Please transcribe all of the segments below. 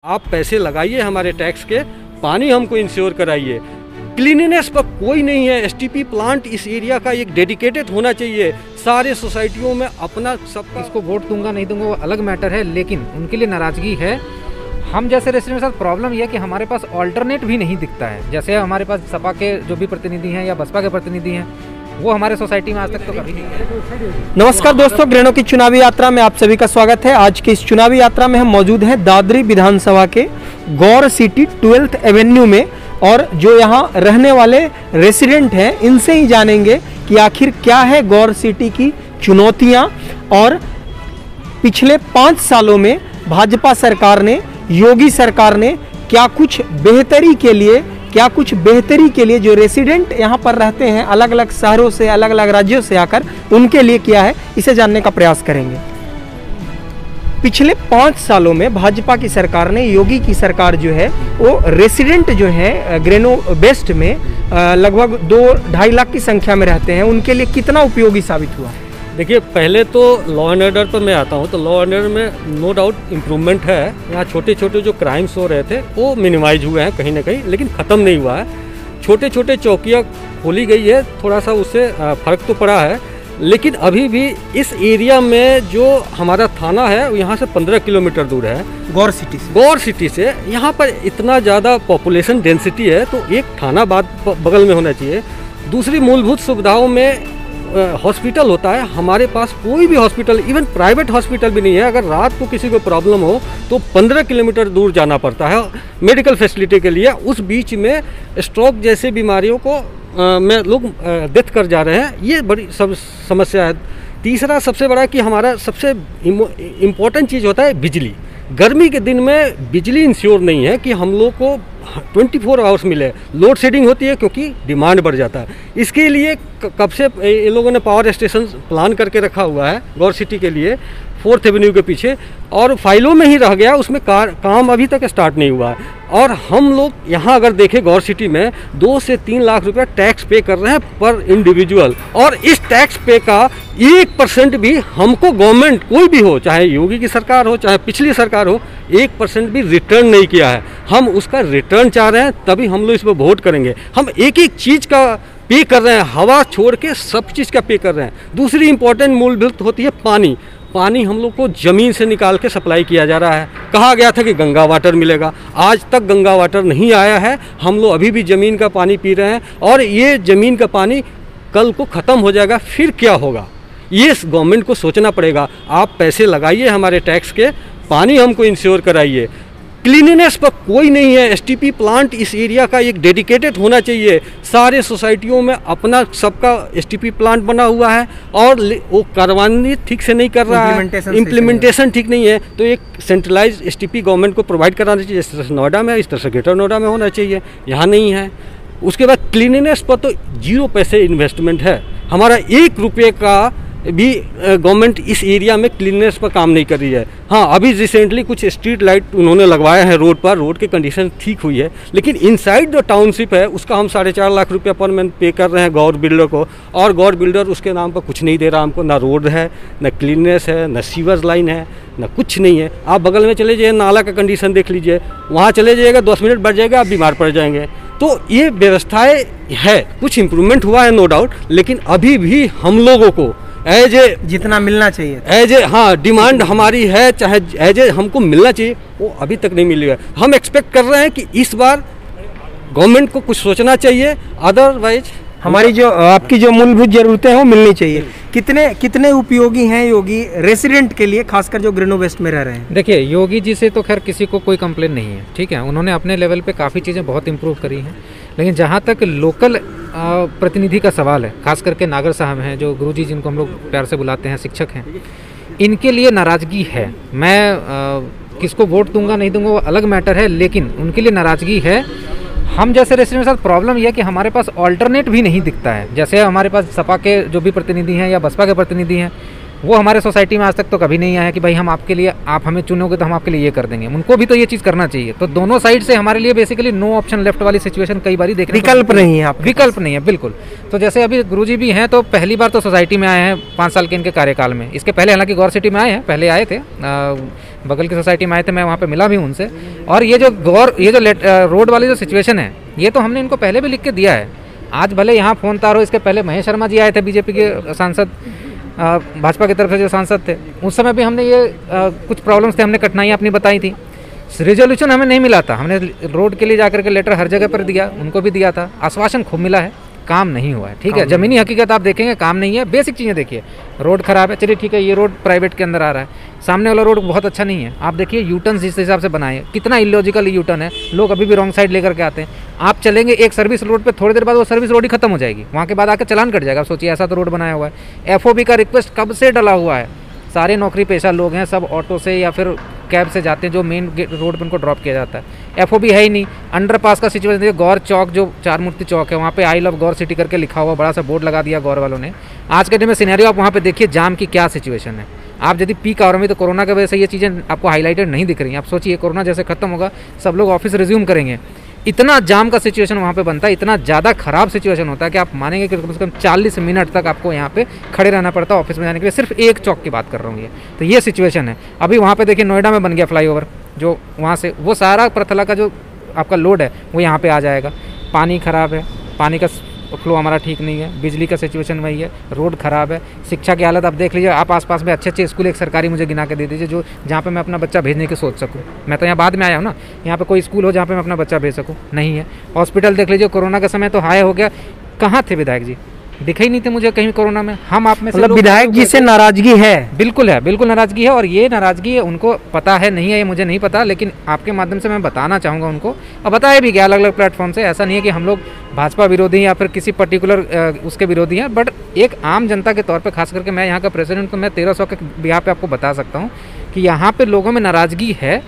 आप पैसे लगाइए हमारे टैक्स के, पानी हमको इंश्योर कराइए। क्लीनिनेस पर कोई नहीं है। एसटीपी प्लांट इस एरिया का एक डेडिकेटेड होना चाहिए। सारे सोसाइटियों में अपना सब। इसको वोट दूंगा नहीं दूंगा वो अलग मैटर है, लेकिन उनके लिए नाराज़गी है। हम जैसे रेसिडेंट के साथ प्रॉब्लम यह है कि हमारे पास ऑल्टरनेट भी नहीं दिखता है। जैसे हमारे पास सपा के जो भी प्रतिनिधि हैं या बसपा के प्रतिनिधि हैं, वो हमारे सोसाइटी में आज तक तो कभी नहीं है। नमस्कार दोस्तों, ग्रेनो की चुनावी यात्रा में आप सभी का स्वागत है। आज की इस चुनावी यात्रा में हम मौजूद हैं दादरी विधानसभा के गौर सिटी 12th एवेन्यू में, और जो यहाँ रहने वाले रेसिडेंट हैं इनसे ही जानेंगे कि आखिर क्या है गौर सिटी की चुनौतियाँ, और पिछले 5 सालों में भाजपा सरकार ने, योगी सरकार ने क्या कुछ बेहतरी के लिए जो रेसिडेंट यहाँ पर रहते हैं अलग अलग शहरों से, अलग अलग राज्यों से आकर, उनके लिए किया है, इसे जानने का प्रयास करेंगे। पिछले 5 सालों में भाजपा की सरकार ने, योगी की सरकार जो है वो रेसिडेंट जो है ग्रेनो वेस्ट में लगभग 2-2.5 लाख की संख्या में रहते हैं, उनके लिए कितना उपयोगी साबित हुआ? देखिए, पहले तो लॉ एंड ऑर्डर पर मैं आता हूँ तो लॉ एंड ऑर्डर में नो डाउट इम्प्रूवमेंट है। यहाँ छोटे छोटे जो क्राइम्स हो रहे थे वो मिनिमाइज हुए हैं कहीं ना कहीं, लेकिन ख़त्म नहीं हुआ है। छोटे छोटे चौकियाँ खोली गई है, थोड़ा सा उससे फ़र्क तो पड़ा है, लेकिन अभी भी इस एरिया में जो हमारा थाना है यहाँ से 15 किलोमीटर दूर है गौर सिटी से यहाँ पर इतना ज़्यादा पॉपुलेशन डेंसिटी है, तो एक थाना बगल में होना चाहिए। दूसरी मूलभूत सुविधाओं में हॉस्पिटल होता है, हमारे पास कोई भी हॉस्पिटल, इवन प्राइवेट हॉस्पिटल भी नहीं है। अगर रात को किसी को प्रॉब्लम हो तो 15 किलोमीटर दूर जाना पड़ता है मेडिकल फैसिलिटी के लिए। उस बीच में स्ट्रोक जैसे बीमारियों को में लोग डेथ कर जा रहे हैं, ये बड़ी समस्या है। तीसरा सबसे बड़ा कि हमारा सबसे इम्पोर्टेंट चीज़ होता है बिजली। गर्मी के दिन में बिजली इंश्योर नहीं है कि हम लोग को 24 आवर्स मिले। लोड शेडिंग होती है क्योंकि डिमांड बढ़ जाता है। इसके लिए कब से ये लोगों ने पावर स्टेशन प्लान करके रखा हुआ है गौर सिटी के लिए 4th एवेन्यू के पीछे, और फाइलों में ही रह गया, उसमें काम अभी तक स्टार्ट नहीं हुआ है। और हम लोग यहाँ अगर देखें गौर सिटी में 2 से 3 लाख रुपया टैक्स पे कर रहे हैं पर इंडिविजुअल, और इस टैक्स पे का 1% भी हमको गवर्नमेंट कोई भी हो, चाहे योगी की सरकार हो चाहे पिछली सरकार हो, 1% भी रिटर्न नहीं किया है। हम उसका रिटर्न चाह रहे हैं, तभी हम लोग इस पर वोट करेंगे। हम एक एक चीज़ का पे कर रहे हैं, हवा छोड़ के सब चीज़ का पे कर रहे हैं। दूसरी इंपॉर्टेंट मूलभूत होती है पानी हम लोग को ज़मीन से निकाल के सप्लाई किया जा रहा है। कहा गया था कि गंगा वाटर मिलेगा, आज तक गंगा वाटर नहीं आया है। हम लोग अभी भी ज़मीन का पानी पी रहे हैं, और ये ज़मीन का पानी कल को ख़त्म हो जाएगा, फिर क्या होगा ये गवर्नमेंट को सोचना पड़ेगा। आप पैसे लगाइए हमारे टैक्स के, पानी हमको इंश्योर कराइए। क्लीनिनेस पर कोई नहीं है। एसटीपी प्लांट इस एरिया का एक डेडिकेटेड होना चाहिए। सारे सोसाइटियों में अपना सबका एसटीपी प्लांट बना हुआ है, और वो कार्रवाई ठीक से नहीं कर रहा है, इम्प्लीमेंटेशन ठीक नहीं है। तो एक सेंट्रलाइज एसटीपी गवर्नमेंट को प्रोवाइड कराना चाहिए। इस तरह से नोएडा में, इस तरह से ग्रेटर नोएडा में होना चाहिए, यहाँ नहीं है। उसके बाद क्लीनिनेस पर तो 0 पैसे इन्वेस्टमेंट है। हमारा 1 रुपये का भी गवर्नमेंट इस एरिया में क्लीननेस पर काम नहीं कर रही है। हाँ, अभी रिसेंटली कुछ स्ट्रीट लाइट उन्होंने लगवाया है रोड पर, रोड की कंडीशन ठीक हुई है, लेकिन इनसाइड जो टाउनशिप है उसका हम 4.5 लाख रुपया पर मंथ पे कर रहे हैं गौर बिल्डर को, और गौर बिल्डर उसके नाम पर कुछ नहीं दे रहा हमको। ना रोड है, ना क्लीननेस है, ना सीवर लाइन है, ना कुछ नहीं है। आप बगल में चले जाइए, नाला का कंडीशन देख लीजिए, वहाँ चले जाइएगा 10 मिनट बढ़ जाएगा, आप बीमार पड़ जाएंगे। तो ये व्यवस्थाएँ है, कुछ इम्प्रूवमेंट हुआ है नो डाउट, लेकिन अभी भी हम लोगों को जितना मिलना चाहिए हाँ, डिमांड हमारी है, चाहे हमको मिलना चाहिए, वो अभी तक नहीं मिली है। हम एक्सपेक्ट कर रहे हैं कि इस बार गवर्नमेंट को कुछ सोचना चाहिए, अदरवाइज हमारी जो आपकी जो मूलभूत जरूरतें हैं वो मिलनी चाहिए। कितने उपयोगी हैं योगी रेसिडेंट के लिए, खासकर जो ग्रेनो वेस्ट में रह रहे हैं? देखिए, योगी जी से तो खैर किसी को कोई कंप्लेन नहीं है, ठीक है, उन्होंने अपने लेवल पे काफ़ी चीज़ें बहुत इम्प्रूव करी हैं। लेकिन जहाँ तक लोकल प्रतिनिधि का सवाल है, खास करके नागर साहब हैं, जो गुरुजी जिनको हम लोग प्यार से बुलाते हैं, शिक्षक हैं, इनके लिए नाराज़गी है। मैं किसको वोट दूंगा नहीं दूंगा वो अलग मैटर है, लेकिन उनके लिए नाराज़गी है। हम जैसे रेसिडेंट के साथ प्रॉब्लम यह है कि हमारे पास ऑल्टरनेट भी नहीं दिखता है। जैसे हमारे पास सपा के जो भी प्रतिनिधि हैं या बसपा के प्रतिनिधि हैं, वो हमारे सोसाइटी में आज तक तो कभी नहीं आया कि भाई हम आपके लिए, आप हमें चुनोगे तो हम आपके लिए ये कर देंगे। उनको भी तो ये चीज़ करना चाहिए। तो दोनों साइड से हमारे लिए बेसिकली नो ऑप्शन लेफ्ट वाली सिचुएशन कई बार देखने विकल्प नहीं है, आप विकल्प नहीं है बिल्कुल। तो जैसे अभी गुरुजी भी हैं तो पहली बार तो सोसाइटी में आए हैं 5 साल के इनके कार्यकाल में। इसके पहले हालांकि गौर सिटी में आए हैं, पहले आए थे बगल की सोसाइटी में आए थे, मैं वहाँ पे मिला भी उनसे। और ये जो रोड वाली जो सिचुएशन है ये तो हमने इनको पहले भी लिख के दिया है। आज भले यहाँ फ़ोन तारो, इसके पहले महेश शर्मा जी आए थे बीजेपी के सांसद, भाजपा की तरफ से जो सांसद थे, उस समय भी हमने ये कुछ प्रॉब्लम्स थे, हमने कठिनाइयाँ अपनी बताई थी। रिजोल्यूशन हमें नहीं मिला था, हमने रोड के लिए जाकर के लेटर हर जगह पर दिया, उनको भी दिया था, आश्वासन खूब मिला है, काम नहीं हुआ है। ठीक है, ज़मीनी हकीकत आप देखेंगे काम नहीं है। बेसिक चीज़ें देखिए, रोड खराब है, चलिए ठीक है, ये रोड प्राइवेट के अंदर आ रहा है, सामने वाला रोड बहुत अच्छा नहीं है। आप देखिए यूटर्न जिस हिसाब से बनाए, कितना इलॉजिकल यूटर्न है, लोग अभी भी रॉन्ग साइड लेकर के आते हैं। आप चलेंगे एक सर्विस रोड पे, थोड़ी देर बाद वो सर्विस रोड ही खत्म हो जाएगी, वहाँ के बाद आकर चलान कट जाएगा। आप सोचिए, ऐसा तो रोड बनाया हुआ है। FOB का रिक्वेस्ट कब से डला हुआ है, सारे नौकरी पेशा लोग हैं, सब ऑटो से या फिर कैब से जाते हैं, जो मेन रोड पर उनको ड्रॉप किया जाता है। FOB है ही नहीं। अंडरपास का सिचुएशन देखिए, गौर चौक जो चार मूर्ति चौक है, वहाँ पे आई लव गौर सिटी करके लिखा हुआ बड़ा सा बोर्ड लगा दिया गौर वालों ने। आज के दिन में सिनेरियो आप वहाँ पे देखिए, जाम की क्या सिचुएशन है। आप यदि पीक आवर में, तो कोरोना की वजह से ये चीज़ें आपको हाईलाइटेड नहीं दिख रही। आप सोचिए, कोरोना जैसे खत्म होगा, सब लोग ऑफिस रिज्यूम करेंगे, इतना जाम का सिचुएशन वहाँ पे बनता है, इतना ज़्यादा ख़राब सिचुएशन होता है कि आप मानेंगे कि कम से कम 40 मिनट तक आपको यहाँ पे खड़े रहना पड़ता है ऑफिस में जाने के लिए। सिर्फ एक चौक की बात कर रहा हूँ ये, तो ये सिचुएशन है। अभी वहाँ पे देखिए नोएडा में बन गया फ्लाईओवर, जो वहाँ से वो सारा प्रथला का जो आपका लोड है वो यहाँ पे आ जाएगा। पानी ख़राब है, पानी का फ्लो हमारा ठीक नहीं है, बिजली का सिचुएशन वही है, रोड ख़राब है, शिक्षा की हालत आप देख लीजिए। आप आसपास में अच्छे स्कूल एक सरकारी मुझे गिना के दे दीजिए जो जहाँ पे मैं अपना बच्चा भेजने की सोच सकूँ। मैं तो यहाँ बाद में आया हूँ ना, यहाँ पे कोई स्कूल हो जहाँ पे मैं अपना बच्चा भेज सकूँ, नहीं है। हॉस्पिटल देख लीजिए, कोरोना का समय तो हाई हो गया, कहाँ थे विधायक जी, दिखे ही नहीं थे मुझे कहीं कोरोना में। हम आप में से मतलब विधायक जी से नाराजगी है? बिल्कुल है, बिल्कुल नाराजगी है। और ये नाराजगी है, उनको पता है नहीं है ये मुझे नहीं पता, लेकिन आपके माध्यम से मैं बताना चाहूँगा उनको, और बताया भी गया अलग अलग प्लेटफॉर्म से। ऐसा नहीं है कि हम लोग भाजपा विरोधी या फिर किसी पर्टिकुलर उसके विरोधी हैं, बट एक आम जनता के तौर पर, खास करके मैं यहाँ का प्रेसिडेंट, तो मैं 1300 के बिहार पे आपको बता सकता हूँ कि यहाँ पे लोगों में नाराजगी है।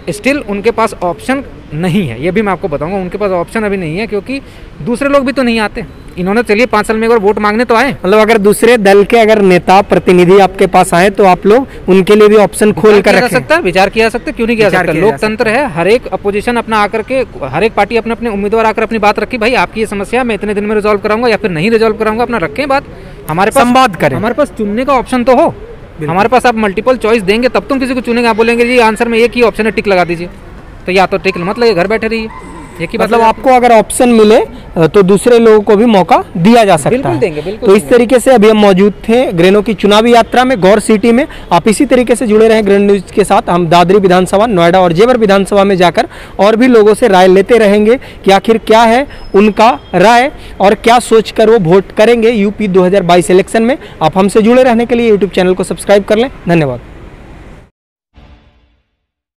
स्टिल उनके पास ऑप्शन नहीं है, ये भी मैं आपको बताऊंगा, उनके पास ऑप्शन अभी नहीं है, क्योंकि दूसरे लोग भी तो नहीं आते। इन्होंने चलिए 5 साल में एक बार वोट मांगने तो आए, मतलब अगर दूसरे दल के अगर नेता प्रतिनिधि आपके पास आए तो आप लोग उनके लिए भी ऑप्शन खोल कर रख सकता है, विचार किया सकते, क्यों नहीं किया सकता। लोकतंत्र है, हर एक अपोजिशन अपना आकर के, हर एक पार्टी अपने अपने उम्मीदवार आकर अपनी बात रखी, भाई आपकी ये समस्या मैं इतने दिन में रिजॉल्व कराऊंगा या फिर नहीं रिजॉल्व कराऊंगा, अपना रखें बात, हमारे पास संवाद करें, हमारे पास चुनने का ऑप्शन तो हो। हमारे पास आप मल्टीपल चॉइस देंगे तब तुम किसी को चुनेंगे। आप बोलेंगे जी आंसर में एक ही ऑप्शन है, टिक लगा दीजिए, तो या तो टिक मत लगे, घर बैठे रहिए। मतलब आपको अगर ऑप्शन मिले तो दूसरे लोगों को भी मौका दिया जा सकता बिल्कुल है। देंगे, बिल्कुल। तो इस तरीके से अभी हम मौजूद थे ग्रेनो की चुनावी यात्रा में गौर सिटी में। आप इसी तरीके से जुड़े रहें ग्रेनो न्यूज के साथ। हम दादरी विधानसभा, नोएडा और जेवर विधानसभा में जाकर और भी लोगों से राय लेते रहेंगे कि आखिर क्या है उनका राय और क्या सोचकर वो वोट करेंगे यूपी 2022 इलेक्शन में। आप हमसे जुड़े रहने के लिए यूट्यूब चैनल को सब्सक्राइब कर लें। धन्यवाद।